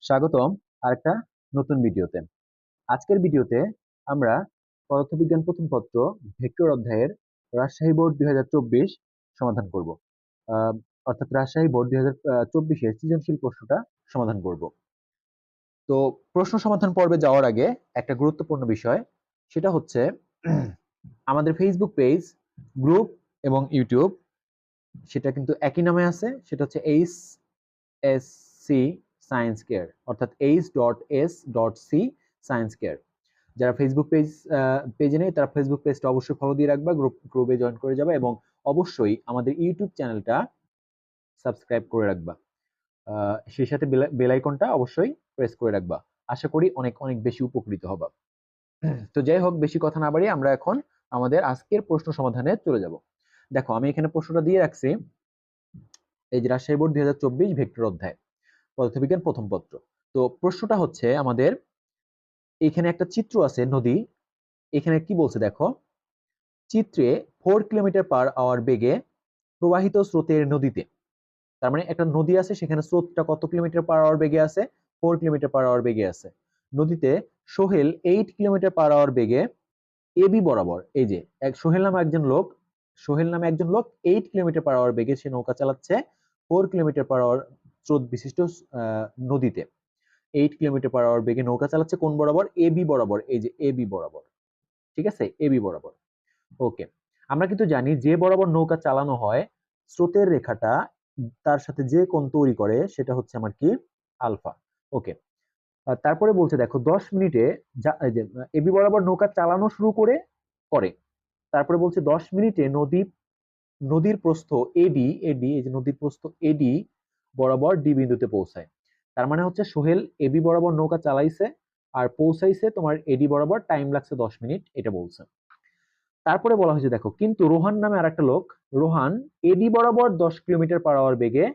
স্বাগতম আরেকটা নতুন ভিডিওতে। আজকের ভিডিওতে আমরা পদার্থবিজ্ঞান প্রথম পত্র ভেক্টর অধ্যায়ের রাজশাহী বোর্ড 2024 সমাধান করব। আহ, অর্থাৎ রাজশাহী বোর্ড 2024-এর সৃজনশীল প্রশ্নটা সমাধান করব। তো প্রশ্ন সমাধান পর্বে যাওয়ার আগে একটা গুরুত্বপূর্ণ বিষয়, সেটা হচ্ছে আমাদের ফেসবুক পেজ, গ্রুপ এবং ইউটিউব সেটা কিন্তু একই নামে আছে, সেটা হচ্ছে HSC সায়েন্স কেয়ার, অর্থাৎ H.S.C সায়েন্স কেয়ার। যারা ফেসবুক পেজে নেই তারা ফেসবুক পেজটা অবশ্যই ফলো দিয়ে রাখবা, গ্রুপে জয়েন করে যাবে এবং অবশ্যই আমাদের ইউটিউব চ্যানেলটা সাবস্ক্রাইব করে রাখবা। সেই সাথে বেল আইকনটা অবশ্যই প্রেস করে রাখবা। আশা করি অনেক অনেক বেশি উপকৃত হবা। তো যাই হোক, বেশি কথা না বাড়িয়ে আমরা এখন আমাদের আজকের প্রশ্ন সমাধানে চলে যাব। দেখো, আমি এখানে প্রশ্নটা দিয়ে রাখছি, এই যে রাজশাহী বোর্ড 2024 ভেক্টর অধ্যায় পদার্থবিজ্ঞান প্রথম পত্র। তো প্রশ্নটা হচ্ছে আমাদের, এখানে একটা চিত্র আছে নদী। এখানে কি বলছে দেখো, চিত্রে 4 কিলোমিটার পার আওয়ার বেগে প্রবাহিত স্রোতের নদীতে, তার মানে একটা নদী আছে, সেখানে স্রোতটা কত কিলোমিটার পার আওয়ার বেগে আছে? 4 কিলোমিটার পার আওয়ার বেগে আছে। নদীতে সোহেল 8 কিলোমিটার পার আওয়ার বেগে এবি বরাবর, এই যে সোহেল নামে একজন লোক 8 কিলোমিটার পার আওয়ার বেগে সে নৌকা চালাচ্ছে 4 কিলোমিটার পার আওয়ার স্রোত বিশিষ্ট নদীতে। 8 কিলোমিটার পার আওয়ার বেগে নৌকা চালাচ্ছে কোন বরাবর? এবি বরাবর, এই যে এবি বরাবর। ঠিক আছে, এবি বরাবর। ওকে, আমরা কিন্তু জানি যে বরাবর নৌকা চালানো হয়, স্রোতের রেখাটা তার সাথে যে কোণ তৈরি করে সেটা হচ্ছে আমার কি? আলফা। ওকে, তারপরে বলছে দেখো 10 মিনিটে এবি বরাবর নৌকা চালানো শুরু করে। তারপরে বলছে 10 মিনিটে নদীর প্রস্থ এডি, এই যে নদীর প্রস্থ এডি বরাবর ডি বিন্দুতে পৌঁছায়। তার মানে হচ্ছে সোহেল এবি বরাবর নৌকা চালাইছে আর পৌঁছাইছে তোমার এডি বরাবর, টাইম লাগছে 10 মিনিট, এটা বলছে। তারপরে বলা হয়েছে দেখো, কিন্তু রোহান নামে আরেকটা লোক, রোহান এডি বরাবর 10 কিলোমিটার পার আওয়ার বেগে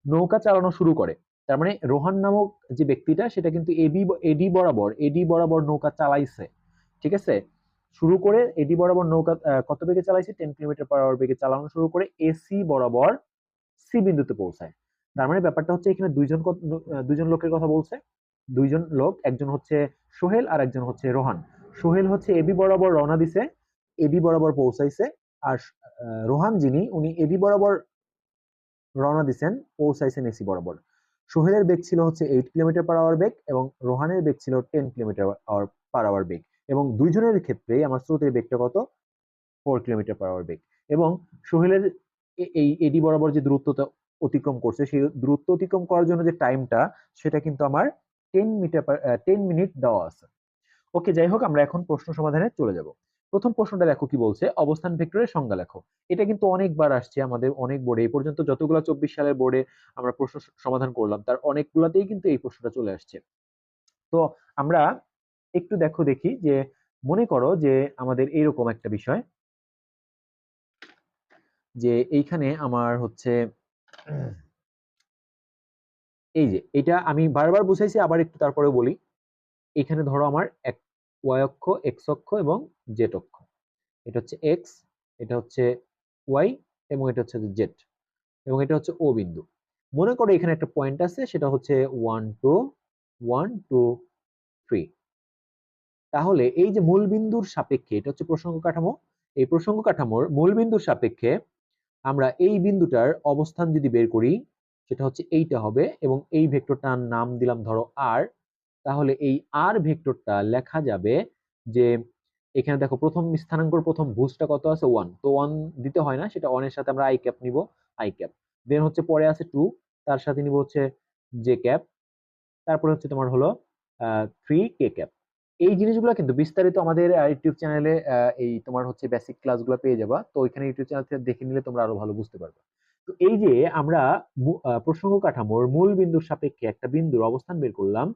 নৌকা চালানো শুরু করে। তার মানে রোহান নামক যে ব্যক্তিটা, সেটা কিন্তু এডি বরাবর নৌকা চালাইছে। ঠিক আছে, শুরু করে এডি বরাবর নৌকা কত বেগে চালাইছে? 10 কিলোমিটার পার আওয়ার বেগে চালানো শুরু করে এসি বরাবর সি বিন্দুতে পৌঁছায়। তার মানে ব্যাপারটা হচ্ছে এখানে দুইজন লোকের কথা বলছে। দুইজন লোক, একজন হচ্ছে সোহেল আর একজন হচ্ছে রোহান। সোহেল হচ্ছে এবি বরাবর রওনা দিছে, এবি বরাবর পৌঁছাইছে। আর রোহান যিনি, উনি এবি বরাবর রওনা দিছেন, পৌঁছাইছেন এসি বরাবর। সোহেলের বেগ ছিল হচ্ছে 8 কিলোমিটার পার আওয়ার বেগ এবং রোহানের বেগ ছিল 10 কিলোমিটার পার আওয়ার বেগ। এবং দুইজনের ক্ষেত্রেই আমার স্রোতের বেগটা কত? 4 কিলোমিটার পার আওয়ার বেগ। এবং সোহেলের এই এডি বরাবর যে দূরত্বটা অতিক্রম করছে, সেই দূরত্ব অতিক্রম করার জন্য যে টাইমটা, সেটা কিন্তু আমার 10 মিনিট দেওয়া আছে। ওকে, যাই হোক, আমরা এখন প্রশ্ন সমাধানে চলে যাব। প্রথম প্রশ্নটা দেখো কি বলছে, অবস্থান ভেক্টরের সংজ্ঞা লেখো। এটা কিন্তু অনেকবার আসছে আমাদের অনেক বোর্ডে, এই পর্যন্ত যতগুলো 24 সালের বোর্ডে আমরা প্রশ্ন সমাধান করলাম, তার অনেকগুলাতেই কিন্তু এই প্রশ্নটা চলে আসছে। তো আমরা একটু দেখি যে, মনে করো যে আমাদের এইরকম একটা বিষয়, যে এইখানে আমার হচ্ছে এই যে এটা আমি বারবার বুঝাইছি, আবার একটু তারপরে বলি। এখানে ধরো আমার এক ওয়াই অক্ষ, এক্স অক্ষ এবং জেড অক্ষ। এটা হচ্ছে এক্স, এটা হচ্ছে ওয়াই এবং এটা হচ্ছে জেড, এবং এটা হচ্ছে ও বিন্দু। মনে করো এখানে একটা পয়েন্ট আছে, সেটা হচ্ছে 1 2 1 2 3। তাহলে এই যে মূল বিন্দুর সাপেক্ষে, এটা হচ্ছে প্রসঙ্গ কাঠামো, এই প্রসঙ্গ কাঠামোর মূল বিন্দুর সাপেক্ষে আমরা এই বিন্দুটার অবস্থান যদি বের করি, সেটা হচ্ছে এইটা হবে, এবং এই ভেক্টরটার নাম দিলাম ধরো আর। তাহলে এই আর ভেক্টরটা লেখা যাবে যে, এখানে দেখো প্রথম স্থানাঙ্কর প্রথম ভুজটা কত আছে? 1। তো 1 দিতে হয় না, সেটা 1 এর সাথে আমরা আই ক্যাপ নিব, আই ক্যাপ। দেন হচ্ছে পরে আছে 2, তার সাথে নিব হচ্ছে জে ক্যাপ। তারপরে হচ্ছে তোমার হলো 3 কে ক্যাপ। এই জিনিসগুলো কিন্তু বিস্তারিত আমাদের ইউটিউব চ্যানেলে এই তোমার হচ্ছে বেসিক ক্লাসগুলো পেয়ে যাবা, তো ওইখানে ইউটিউব চ্যানেল থেকে দেখে নিলে তোমরা আরো ভালো বুঝতে পারবে। তো এই যে আমরা প্রসঙ্গ কাঠামোর মূল বিন্দুর সাপেক্ষে একটা বিন্দুর অবস্থান বের করলাম,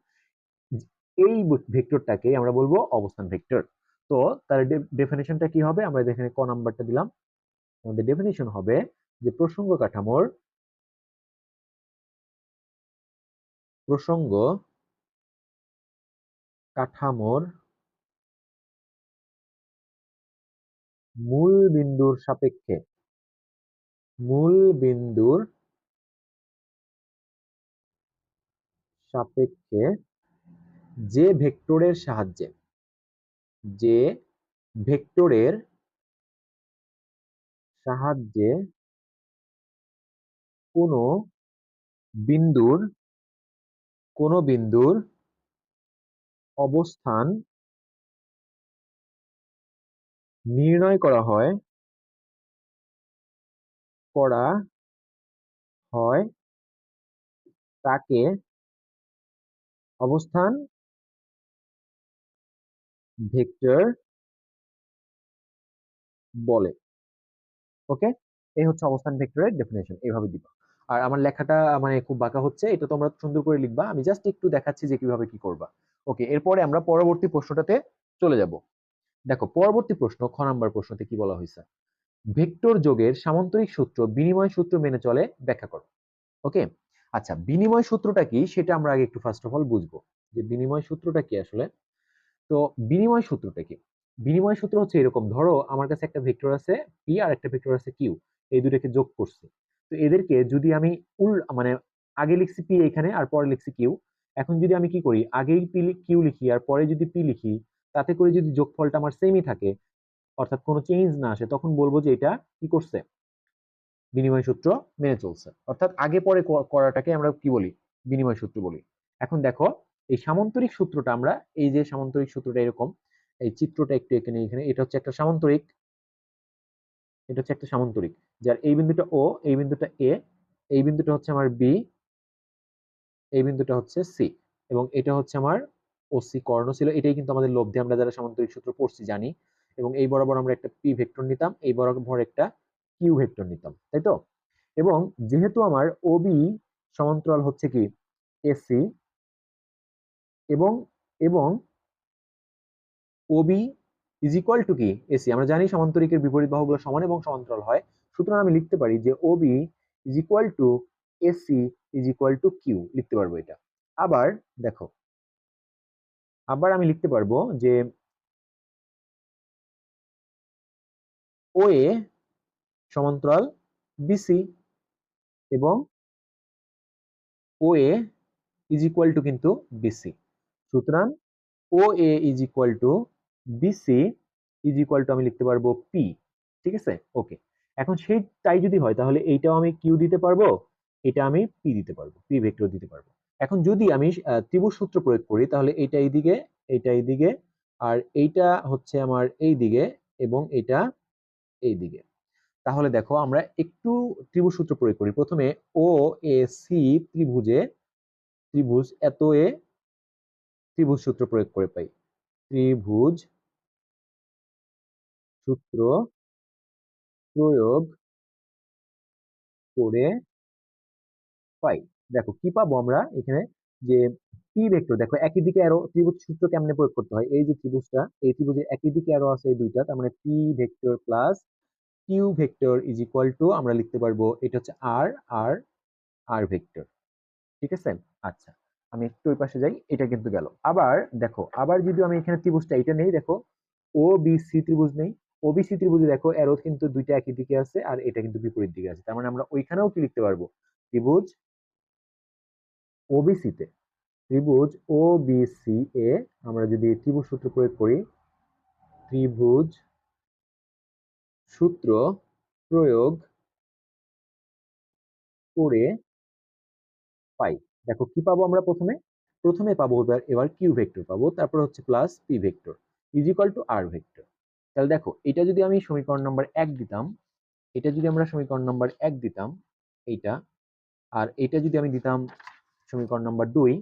এই ভেক্টরটাকে আমরা বলবো অবস্থান ভেক্টর। তো তার ডেফিনেশনটা কি হবে? আমরা এখানে ক নাম্বারটা দিলাম। আমাদের ডেফিনেশন হবে যে প্রসঙ্গ কাঠামোর মূল বিন্দুর সাপেক্ষে, মূল বিন্দুর সাপেক্ষে যে ভেক্টরের সাহায্যে যে ভেক্টরের সাহায্যে কোনো বিন্দুর অবস্থান নির্ণয় করা হয় তাকে অবস্থান ভেক্টর বলে। ওকে, এই হচ্ছে অবস্থান ভেক্টরের ডেফিনেশন, এইভাবে দিবা। আর আমার লেখাটা মানে খুব বাঁকা হচ্ছে, এটা তোমরা সুন্দর করে লিখবা, আমি জাস্ট একটু দেখাচ্ছি যে কিভাবে কি করবা। ওকে, এরপরে আমরা পরবর্তী প্রশ্নটাতে চলে যাব। দেখো পরবর্তী প্রশ্ন, খ নাম্বার প্রশ্নতে কি বলা হয়েছে, ভেক্টর যোগের সামান্তরিক সূত্র বিনিময় সূত্র মেনে চলে, ব্যাখ্যা করো। ওকে, আচ্ছা বিনিময় সূত্রটা কি সেটা আমরা আগে একটু ফার্স্ট অফ অল বুঝবো, যে বিনিময় সূত্রটা কি আসলে। তো বিনিময় সূত্রটা কি? বিনিময় সূত্র হচ্ছে এরকম, ধরো আমার কাছে একটা ভেক্টর আছে পি আর একটা ভেক্টর আছে কিউ, এই দুটোকে যোগ করছি। তো এদেরকে যদি আমি মানে আগে লিখছি পি এখানে আর পরে লিখছি কিউ, এখন যদি আমি কি করি, আগেই পি কিউ লিখি আর পরে যদি পি লিখি, তাতে করে যদি যোগফলটা আমার সেমই থাকে, অর্থাৎ কোনো চেঞ্জ না আসে, তখন বলবো যে এটা কি করছে, বিনিময় সূত্র মেনে চলছে। অর্থাৎ আগে পরে করাটাকে আমরা কি বলি, বিনিময় সূত্র বলি। এখন দেখো এই সামান্তরিক সূত্রটা আমরা, এই যে সামান্তরিক সূত্রটা এরকম, এই চিত্রটা একটু এখানে এখানে, এটা হচ্ছে একটা সামান্তরিক, এটা হচ্ছে একটা সামান্তরিক, যার এই বিন্দুটা ও, এই বিন্দুটা এ, এই বিন্দুটা হচ্ছে আমার বি, এই বিন্দুটা হচ্ছে সি, এবং এটা হচ্ছে আমার ওসি কর্ণ ছিল। এটাই কিন্তু আমাদের লব্ধি, আমরা যারা সামান্তরিক সূত্র পড়ছি জানি। এবং এই বরাবর আমরা একটা পি ভেক্টর নিতাম, এই বরাবর একটা কিউ ভেক্টর নিতাম, তাই তো। এবং যেহেতু আমার ওবি সমান্তরাল হচ্ছে কি এসি, এবং এবং ওবি ইজ ইকুয়াল টু কি এসি, আমরা জানি সমান্তরিকের বিপরীত বাহুগুলো সমান এবং সমান্তরাল হয়, সুতরাং আমি লিখতে পারি যে OB is equal to AC is equal to Q, লিখতে পারবো এটা। আবার দেখো, আবার আমি লিখতে পারবো যে ওএ সমান্তরাল বিসি, এবং ওএ ইজ ইকুয়াল টু কিন্তু বিসি, সুতরাং O A is equal to BC is equal to আমি লিখতে পারবো পি। ঠিক আছে, ওকে। এখন সেই তাই যদি হয় তাহলে এইটাও আমি কিউ দিতে পারবো, এটা আমি পি দিতে পারবো, পি ভেক্টর দিতে পারবো। এখন যদি আমি ত্রিভুজ সূত্র প্রয়োগ করি, তাহলে এইটা এইদিকে, এইটা এইদিকে, আর এইটা হচ্ছে আমার এই দিকে, এবং এটা এই দিকে। তাহলে দেখো আমরা একটু ত্রিভুজ সূত্র প্রয়োগ করি। প্রথমে ও এ সি ত্রিভুজে, ত্রিভুজ এত এ, ত্রিভুজ সূত্র প্রয়োগ করে পাই, ত্রিভুজ সূত্র প্রয়োগ করে পাই। দেখো কি পাবো আমরা এখানে, যে পি ভেক্টর, দেখো একই দিকে অ্যারো, ত্রিভুজ সূত্র কেমনে প্রয়োগ করতে হয়, এই যে ত্রিভুজটা, এই ত্রিভুজের একই দিকে অ্যারো আছে এই দুইটা, তার মানে P vector plus Q vector is equal to আমরা লিখতে পারবো এটা হচ্ছে আর আর আর ভেক্টর। ঠিক আছে, আচ্ছা আমি একটু ওই পাশে যাই, এটা কিন্তু গেল। আবার দেখো, আবার যদি আমি এখানে ত্রিভুজটা এটা নেই, দেখো ও বি সি ত্রিভুজ নেই, ওবিসি ত্রিভুজে দেখো অ্যারো কিন্তু দুইটা একই দিকে আছে আর এটা কিন্তু বিপরীত দিকে আছে, তার মানে আমরা ওইখানেও কি লিখতে পারবো, ত্রিভুজ ওবিসি তে, ত্রিভুজ ও বি সি এ আমরা যদি ত্রিভুজ সূত্র প্রয়োগ করি, ত্রিভুজ সূত্র প্রয়োগ করে পাই। দেখো কি পাবো আমরা, প্রথমে প্রথমে পাবো এবার কিউ ভেক্টর পাবো, তারপর হচ্ছে plus P vector is equal to R vector. তাহলে দেখো এটা যদি আমি সমীকরণ নম্বর 1 দিতাম, এটা যদি আমরা সমীকরণ নম্বর 1 দিতাম এইটা, আর এটা যদি আমি দিতাম সমীকরণ নম্বর 2,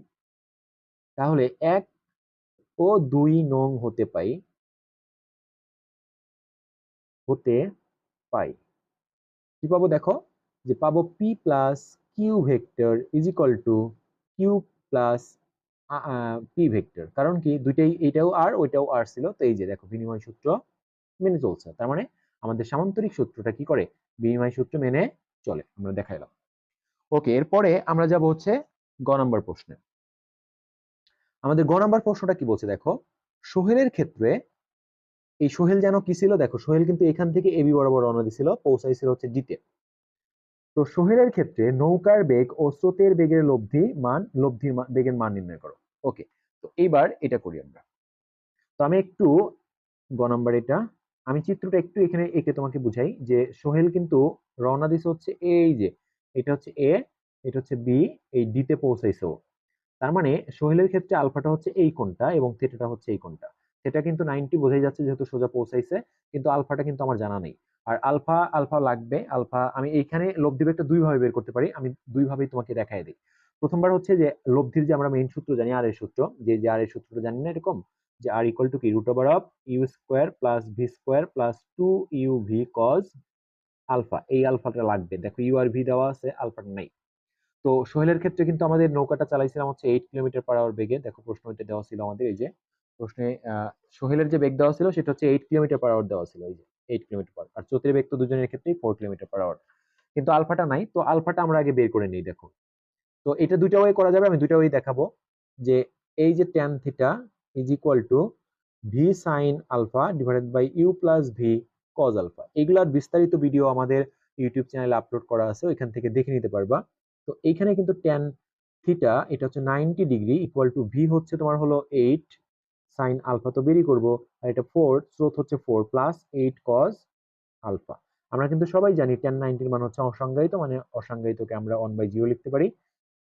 তাহলে 1 ও 2 নং হতে পাই কি পাবো, দেখো যে পাবো P plus Q vector is equal to Q plus P vector. কারণ কি দুইটাই, এটাও আর ওইটাও আর ছিল, তো এই যে দেখো বিনিময় সূত্র মেনে চলছে, তার মানে আমাদের সামান্তরিক সূত্রটা কি করে, বিনিময় সূত্র মেনে চলে, আমরা দেখাইলাম। ওকে, এরপরে আমরা যাব হচ্ছে গ নাম্বার প্রশ্নে। আমাদের গ নাম্বার প্রশ্নটা কি বলছে, দেখো সোহেলের ক্ষেত্রে, এই সোহেল যেন কি ছিল, দেখো সোহেল কিন্তু এখান থেকে এবি বরাবর রওনা দিছিল, পৌঁছাইছিল হচ্ছে ডিতে। তো সোহেলের ক্ষেত্রে নৌকার বেগ ও স্রোতের বেগের বেগের মান নির্ণয় করো। ওকে, তো এইবার এটা করি আমরা। তো আমি একটু নাম্বার এটা আমি চিত্রটা একটু এখানে এঁকে তোমাকে বুঝাই যে সোহেল কিন্তু রওনা দিছে হচ্ছে এই যে এটা হচ্ছে এ, এটা হচ্ছে বি, এই ডি তে পৌঁছাইছে ও। তার মানে সোহেলের ক্ষেত্রে আলফাটা হচ্ছে এই কোণটা এবং থিটাটা হচ্ছে এই কোণটা। থিটা কিন্তু 90 বোঝাই যাচ্ছে যেহেতু সোজা পৌঁছাইছে, কিন্তু আলফাটা কিন্তু আমার জানা নেই। আর আলফা আলফা লাগবে, আলফা আমি এইখানে লব্ধি বেগটা দুই ভাবে বের করতে পারি, আমি দুই ভাবেই তোমাকে দেখাই দিই। প্রথমবার হচ্ছে যে লব্ধির যে আমরা মেইন সূত্র জানি আর এর সূত্র, যে আর এর সূত্রটা জানি না এরকম, যে আর ইকুয়াল টু কি root over of U square plus V square plus 2 U V cos alpha. এই আলফাটা লাগবে, দেখো ইউ আর ভি দেওয়া আছে, আলফাটা নাই। তো সোহেলের ক্ষেত্রে কিন্তু আমাদের নৌকাটা চালাইছিলাম হচ্ছে 8 কিলোমিটার পার আওয়ার বেগে। দেখো প্রশ্ন এটা দেওয়া ছিল আমাদের, এই যে প্রশ্নে সোহেলের যে বেগ দেওয়া ছিল সেটা হচ্ছে 8 কিলোমিটার পার আওয়ার দেওয়া ছিল, এই যে 8 কিলোমিটার পার, আর চতুরের বেগ তো দুজনের ক্ষেত্রেই 4 কিলোমিটার পার আওয়ার। কিন্তু আলফাটা নাই, তো আলফাটা আমরা আগে বের করে নিই। দেখো, তো এটা দুইটা ওয়ে করা যাবে, আমি দুইটা ওয়ে দেখাবো। যে এই যে tan theta is equal to V sine alpha divided by U plus V cos alpha, এগুলার বিস্তারিত ভিডিও আমাদের ইউটিউব চ্যানেলে আপলোড করা আছে, ওইখান থেকে দেখে নিতে পারবা। তো এইখানে কিন্তু ট্যান থিটা এটা হচ্ছে 90 ডিগ্রি ইকুয়াল টু ভি হচ্ছে তোমার হলো 8 সাইন আলফা, তো বেরি করবো। আর এটা 4, স্রোত হচ্ছে 4 প্লাস 8 কজ আলফা। আমরা কিন্তু সবাই জানি tan 90 মান হচ্ছে অসংজ্ঞায়িত, মানে অসংজ্ঞায়িতকে আমরা 1/0 লিখতে পারি।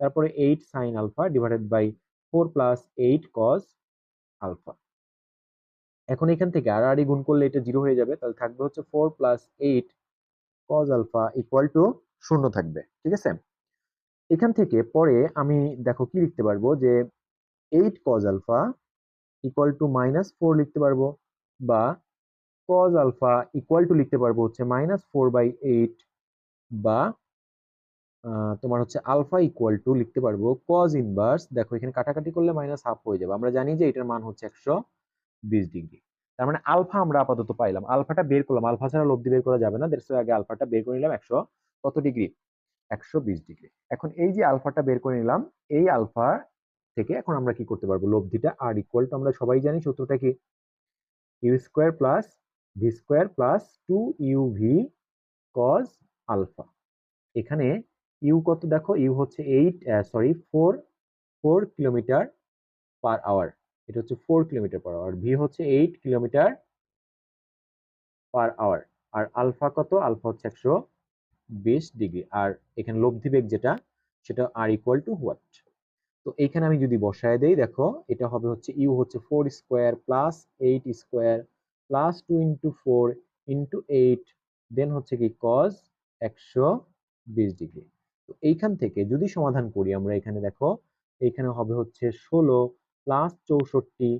তারপরে 8 sin alpha divided by 4 plus 8 cos alpha. এখন এখান থেকে আর আর গুণ করলে এটা 0 হয়ে যাবে, তাহলে থাকবে হচ্ছে 4 plus 8 cos alpha equal to 0 থাকবে। ঠিক আছে, এখান থেকে পরে আমি দেখো কি লিখতে পারবো, যে 8 cos আলফা ইকুয়াল টু -4 লিখতে পারবো, বা cos আলফা ইকুয়াল টু লিখতে পারবো হচ্ছে -4/8, বা তোমার হচ্ছে আলফা ইকুয়াল টু লিখতে পারবো কজ ইনভার্স। দেখো এখানে কাটাকাটি করলে -1/2 হয়ে যাবে, আমরা জানি যে এটার মান হচ্ছে 120 ডিগ্রি। তার মানে আলফা আমরা আপাতত পাইলাম, আলফাটা বের করলাম, আলফা ছাড়া লব্ধি বের করা যাবে না, দ্যাটস আগে আলফাটা বের করে নিলাম 100 কত ডিগ্রি, 120 ডিগ্রি। এখন এই যে আলফাটা বের করে নিলাম, এই আলফা থেকে এখন আমরা কি করতে পারবো, লব্ধিটা আর ইকুয়াল টু আমরা সবাই জানি সূত্রটা কি, U square plus V square plus 2 U V cos alpha. এখানে ইউ কত দেখো, ইউ হচ্ছে 4 কিলোমিটার পার আওয়ার, এটা হচ্ছে 4 কিলোমিটার পার আওয়ার, ভি হচ্ছে 8 কিলোমিটার পার আওয়ার, আর আলফা কত, আলফা হচ্ছে 120 ডিগ্রি। আর এখানে লব্ধি বেগ যেটা, সেটা আর ইকুয়াল টু হোয়াট। তো এইখানে আমি যদি বসায় দেই, দেখো এটা হবে হচ্ছে ইউ হচ্ছে 4 স্কোয়ার প্লাস 8 স্কোয়ার প্লাস 2 × 4 × 8, দেন হচ্ছে কি কজ 120 ডিগ্রি। তো এইখান থেকে যদি সমাধান করি আমরা, এখানে দেখো এইখানে হবে হচ্ছে 16 প্লাস 64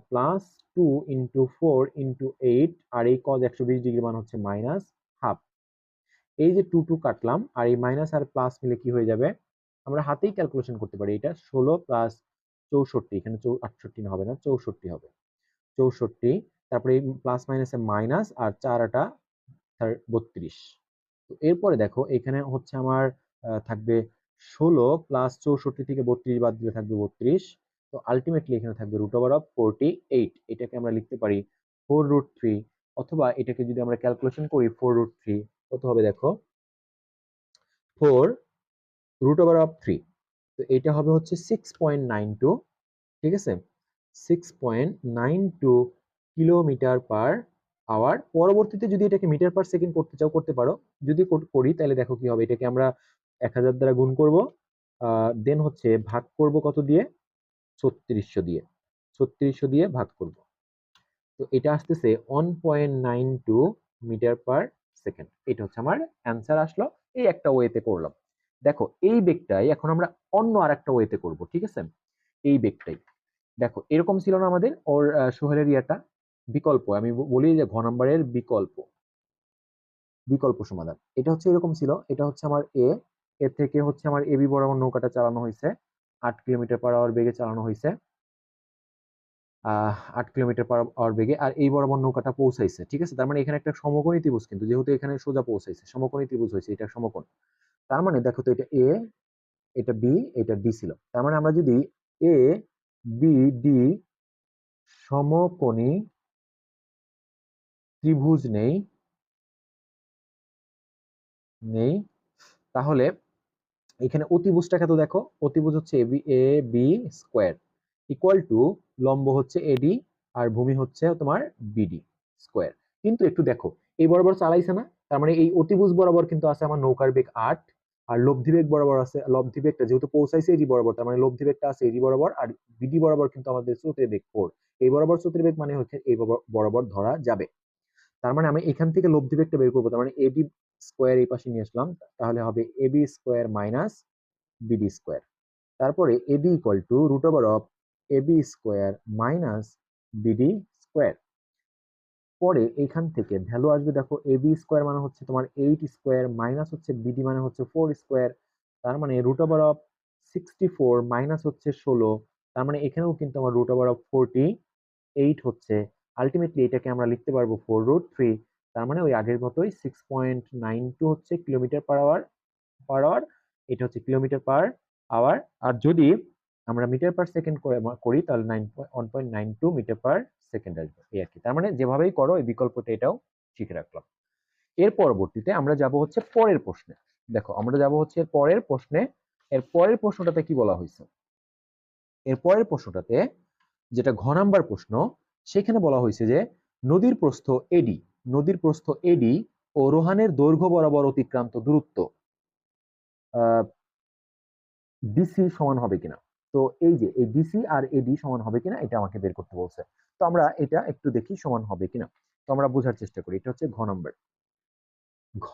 প্লাস 2 × 4 × 8, আর এই কজ 120 ডিগ্রি মান হচ্ছে -হাফ। এই যে 2 কাটলাম, আর এই মাইনাস আর প্লাস মিলে কি হয়ে যাবে, আমরা হাতেই ক্যালকুলেশন করতে পারি, এটা 16 প্লাস 64, এখানে 68 হবে না, 64 হবে, 64। তারপরে এই প্লাস মাইনাসে মাইনাস, আর 4 32। তো এরপরে দেখো এখানে হচ্ছে আমার থাকবে 16 প্লাস 64 থেকে 32 বাদ দিলে থাকবে 32। তো আলটিমেটলি এখানে থাকবে √48। এটাকে আমরা লিখতে পারি 4√3, অথবা এটাকে যদি আমরা ক্যালকুলেশন করি 4√3 কত হবে দেখো, 4√3। তো এটা হবে হচ্ছে 6.92, ঠিক আছে, 6.92 কিলোমিটার পার আওয়ার। পরবর্তীতে যদি এটাকে মিটার পার সেকেন্ড করতে চাও করতে পারো, যদি করি তাহলে দেখো কি হবে, এটাকে আমরা 1000 দ্বারা গুণ করব, দেন হচ্ছে ভাগ করব কত দিয়ে, 3600 দিয়ে, 3600 দিয়ে ভাগ করব। তো এটা আসতেছে 1.92 মিটার পার সেকেন্ড। এটা হচ্ছে আমার অ্যান্সার আসলো, এই একটা ওয়েতে করলাম। দেখো এই বেগটাই এখন আমরা অন্য আর একটা ওয়েতে করবো, ঠিক আছে, এই বেগটাই দেখো এরকম ছিল না আমাদের ওর সোহেলের ইয়াটা, বিকল্প আমি বলি যে ঘ নাম্বারের বিকল্প, বিকল্প সমাধান এটা হচ্ছে এরকম ছিল। এটা হচ্ছে আমার এ থেকে হচ্ছে আমার এবি বরাবর নৌকাটা চালানো হয়েছে, 8 কিলোমিটার পার আওয়ার বেগে চালানো হয়েছে, 8 কিলোমিটার পার আওয়ার বেগে, আর এই বরাবর নৌকাটা পৌঁছাইছে। ঠিক আছে, তার মানে এখানে একটা সমকোণী ত্রিভুজ, কিন্তু যেহেতু এখানে সোজা পৌঁছাইছে সমকোণী ত্রিভুজ হয়েছে, এটা সমকোণ। তার মানে দেখো তো এটা এ, এটা বি, এটা ডি ছিল। তার মানে আমরা যদি এ বি ডি সমকোণী ত্রিভুজ নেই, তাহলে এখানে অতিভুজটাকে তো দেখো, অতিভুজ হচ্ছে A B square equal to লম্ব হচ্ছে এডি আর ভূমি হচ্ছে তোমার বিডি স্কোয়ার। কিন্তু একটু দেখো, এই বরাবর চালাইছে না, তার মানে এই অতিভুজ বরাবর কিন্তু আছে আমার নৌকার বেগ 8, আর লব্ধি বেগ বরাবর আছে, লব্ধি বেগটা যেহেতু পৌঁছাইছে এডি বরাবর, তার মানে লব্ধি বেগটা আছে এডি বরাবর, আর বিডি বরাবর কিন্তু আমাদের স্রোতের বেগ 4। এই বরাবর স্রোতের বেগ মানে হচ্ছে এই বরাবর ধরা যাবে। তার মানে আমি এখান থেকে লব্ধি বেগটা বের করবো, তার মানে এডি স্কোয়ার এই পাশে নিয়ে আসলাম, তাহলে হবে AB square minus BD square. তারপরে AB equal to root over of AB square minus BD square. পরে এখান থেকে ভ্যালু আসবে, দেখো এবি স্কোয়ার মানে হচ্ছে তোমার 8 স্কোয়ার মাইনাস হচ্ছে বিডি মানে হচ্ছে 4 স্কোয়ার, তার মানে রুট ওভার অফ 64 মাইনাস হচ্ছে 16, তার মানে এখানেও কিন্তু আমার রুট ওভার অফ 48 হচ্ছে। আলটিমেটলি এটাকে আমরা লিখতে পারবো 4√3, তার মানে ওই আগের মতোই 6.92 হচ্ছে কিলোমিটার পার আওয়ার। এটা হচ্ছে কিলোমিটার পার আওয়ার। আর যদি আমরা মিটার পার সেকেন্ড করি তাহলে 1.92 মিটার পার সেকেন্ড আসবে, এই আর কি। তার মানে যেভাবেই করো এই বিকল্পটা এটাও শিখে রাখলাম। এর পরবর্তীতে আমরা যাব হচ্ছে পরের প্রশ্নে। দেখো আমরা যাব হচ্ছে এর পরের প্রশ্নে। এর পরের প্রশ্নটাতে কি বলা হয়েছে, এর পরের প্রশ্নটাতে যেটা ঘ নাম্বার প্রশ্ন, সেখানে বলা হয়েছে যে নদীর প্রস্থ এডি, নদীর প্রস্থ এডি ও রোহানের দৈর্ঘ্য বরাবর অতিক্রান্ত দূরত্ব ডিসি সমান হবে কিনা। তো এই যে এই ডিসি আর এডি সমান হবে কিনা এটা আমাকে বের করতে বলছে। তো আমরা এটা একটু দেখি সমান হবে কিনা। তো আমরা বোঝার চেষ্টা করি, এটা হচ্ছে ঘ নাম্বার। ঘ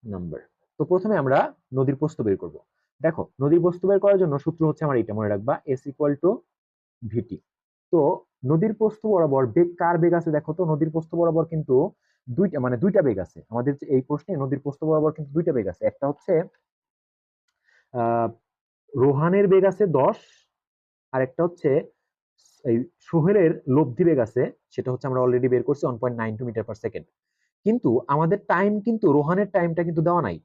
নাম্বার। তো প্রথমে আমরা নদীর প্রস্থ বের করব। দেখো নদীর প্রস্থ বের করার জন্য সূত্র হচ্ছে আমার এটা মনে রাখবা, এস ইকুয়াল টু ভিটি। তো নদীর প্রস্থ বরাবর বেগ কার বেগ আছে দেখো তো, নদীর প্রস্থ বরাবর কিন্তু দুইটা বেগ আছে আমাদের এই প্রশ্নে। নদীর প্রস্থ বরাবর কিন্তু দুইটা বেগ আছে, একটা হচ্ছে আহ রোহানের বেগ আছে 10, আর একটা হচ্ছে এই সোহেলের লব্ধি বেগ আছে, সেটা হচ্ছে আমরা অলরেডি বের করছি 1.92 মিটার পার সেকেন্ড। কিন্তু আমাদের টাইম কিন্তু রোহানের টাইমটা কিন্তু দেওয়া নাই,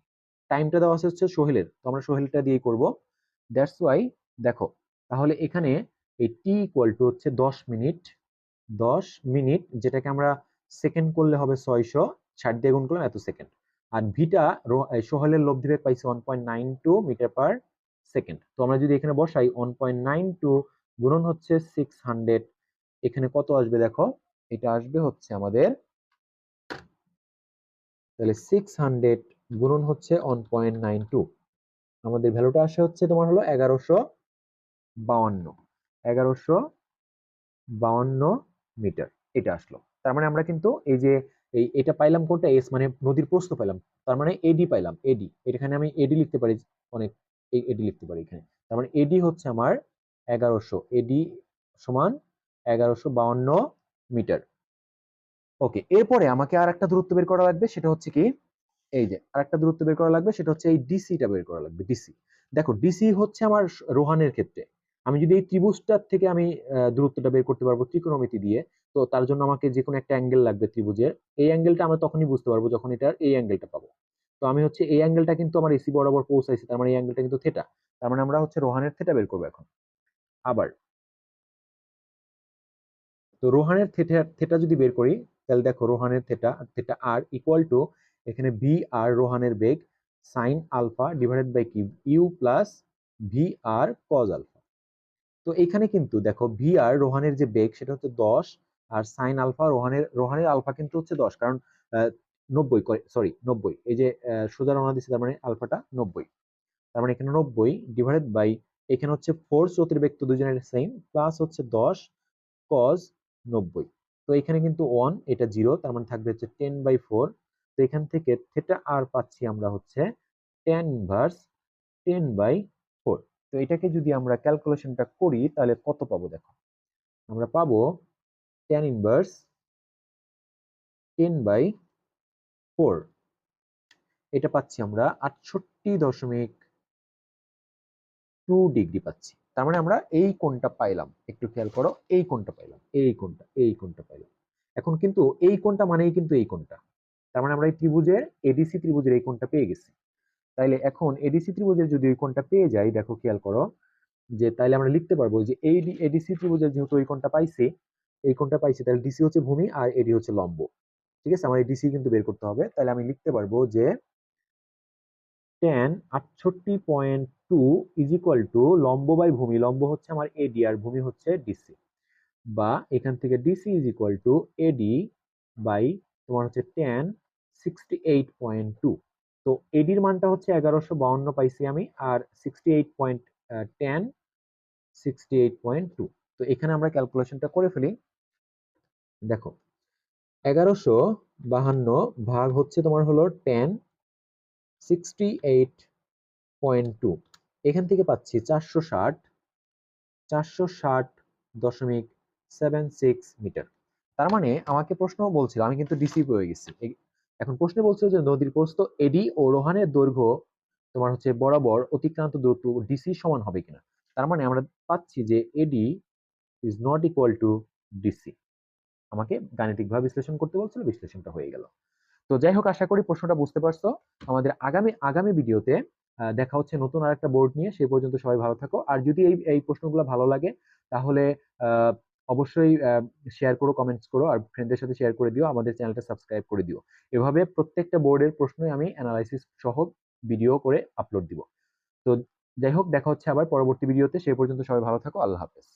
টাইমটা দেওয়া আছে হচ্ছে সোহেলের, তো আমরা সোহেলটা দিয়েই করব। দ্যাটস ওয়াই দেখো, তাহলে এখানে এই টি ইকুয়াল টু হচ্ছে 10 মিনিট, 10 মিনিট যেটাকে আমরা সেকেন্ড করলে হবে 660 দিয়ে গুণ করলাম এত সেকেন্ড। আর ভিটা সোহেলের লব্ধি বেগ পাইছে 1.92 মিটার পার সেকেন্ড। তো আমরা যদি এখানে বসাই 1.92 গুণন হচ্ছে 600, এখানে কত আসবে দেখো, এটা আসবে হচ্ছে আমাদের, তাহলে 600 গুণন হচ্ছে 1.92, আমাদের ভ্যালুটা আসে হচ্ছে তোমার হলো 1152, 1152 মিটার এটা আসলো। তার মানে আমরা কিন্তু এই যে এটা পাইলাম কোনটা, এস মানে নদীর প্রস্থ পাইলাম, তার মানে এডি পাইলাম, এডি এখানে আমি এডি লিখতে পারি, অনেক এডি লিখতে পারি এখানে। তার মানে এডি হচ্ছে আমার 1100, এডি সমান 1152 মিটার। ওকে, এরপরে আমাকে আর একটা দূরত্ব বের করা লাগবে, সেটা হচ্ছে কি, এই যে আরেকটা দূরত্ব বের করা লাগবে, সেটা হচ্ছে এই ডিসিটা বের করা লাগবে, ডিসি। দেখো ডিসি হচ্ছে আমার রোহানের ক্ষেত্রে, আমি যদি এই ত্রিভুজটার থেকে আমি দূরত্বটা বের করতে পারবো ত্রিকোণমিতি দিয়ে, তো তার জন্য আমাকে যে কোনো একটা অ্যাঙ্গেল লাগবে ত্রিভুজের। এই অ্যাঙ্গেলটা আমরা তখনই বুঝতে পারবো যখন এটার এই অ্যাঙ্গেলটা পাবো। তো আমি হচ্ছে এই অ্যাঙ্গেলটা কিন্তু আমার এসি বরাবর পৌঁছাইছি, তার মানে এই অ্যাঙ্গেলটা কিন্তু থেটা, তার মানে আমরা হচ্ছে রোহানের থেটা বের করবো এখন। আবার তো রোহানের থেটা থেটা যদি বের করি, তাহলে দেখো রোহানের theta, theta r equal to এখানে ভি আর রোহানের বেগ সাইন আলফা ডিভাইডেড বাই কি u plus V r cos alpha. তো এখানে কিন্তু দেখো ভি আর রোহানের যে বেগ সেটা হচ্ছে 10, আর সাইন আলফা রোহানের আলফা কিন্তু হচ্ছে 10, কারণ 90, সরি 90, এই যে সোজা রওনা দিচ্ছে, তার মানে আলফাটা 90, তার মানে এখানে 90 ডিভাইডেড বাই এখানে হচ্ছে ফোর্স গতিবেগ তো দুজনের সেম, প্লাস হচ্ছে 10 কজ 90। তো এখানে কিন্তু 1 এটা 0, তার মানে থাকবে হচ্ছে 10/4। তো এখান থেকে থেটা আর পাচ্ছি আমরা হচ্ছে tan ইনভার্স 10/4। তো এটাকে যদি আমরা ক্যালকুলেশনটা করি তাহলে কত পাবো দেখো, আমরা পাবো tan ইনভার্স 10/4, এটা পাচ্ছি আমরা 68.2 ডিগ্রি পাচ্ছি। তার মানে আমরা এই কোণটা পাইলাম, একটু খেয়াল করো, এই কোণটা পাইলাম, এই কোণটা পাইলাম। এখন কিন্তু এই কোণটা মানেই কিন্তু এই কোণটা, তার মানে আমরা এই ত্রিভুজের এডিসি ত্রিভুজের এই কোণটা পেয়ে গেছি। তাইলে এখন এডিসি ত্রিভুজের যদি ওই কোণটা পেয়ে যাই, দেখো খেয়াল করো, যে তাইলে আমরা লিখতে পারবো যে এই এডিসি ত্রিভুজের যেহেতু এই কোণটা পাইছি, এই কোণটা পাইছি, তাহলে ডিসি হচ্ছে ভূমি আর এডি হচ্ছে লম্ব। ঠিক আছে, আমার এই ডিসি কিন্তু বের করতে হবে, তাহলে আমি লিখতে পারবো যে tan 68.2 ইজ ইকুয়াল টু লম্ব বাই ভূমি, লম্ব হচ্ছে আমার এডি আর ভূমি হচ্ছে ডিসি, বা এখান থেকে DC is equal to AD by তোমার হচ্ছে tan 68.2। তো এডির মানটা হচ্ছে 1152 পাইছি আমি, আর 68.2। তো এখানে আমরা ক্যালকুলেশনটা করে ফেলি। দেখো 1152 ভাগ হচ্ছে তোমার হলো tan 68.2, এখান থেকে পাচ্ছি 460.76 মিটার। তার মানে আমাকে প্রশ্ন বলছিল, আমি কিন্তু ডিসি পেয়ে গেছি। এখন প্রশ্নে বলছিল যে নদীর প্রস্থ এডি ও রোহানের দৈর্ঘ্য তোমার হচ্ছে বরাবর অতিক্রান্ত দূরত্ব ডিসি সমান হবে কিনা। তার মানে আমরা পাচ্ছি যে এডি is not equal to DC. আমাকে গাণিতিকভাবে বিশ্লেষণ করতে বলছিল, বিশ্লেষণটা হয়ে গেল। তো যাই হোক, আশা করি প্রশ্নটা বুঝতে পারছো। আমাদের আগামী আগামী ভিডিওতে দেখা হচ্ছে নতুন আরেকটা বোর্ড নিয়ে। সেই পর্যন্ত সবাই ভালো থাকো। আর যদি এই প্রশ্নগুলো ভালো লাগে তাহলে আহ, অবশ্যই শেয়ার করো, কমেন্টস করো, আর ফ্রেন্ডদের সাথে শেয়ার করে দিও, আমাদের চ্যানেলটা সাবস্ক্রাইব করে দিও। এভাবে প্রত্যেকটা বোর্ডের প্রশ্নই আমি অ্যানালাইসিস সহ ভিডিও করে আপলোড দিব। তো যাই হোক, দেখা হচ্ছে আবার পরবর্তী ভিডিওতে। সেই পর্যন্ত সবাই ভালো থাকো। আল্লাহ হাফেজ।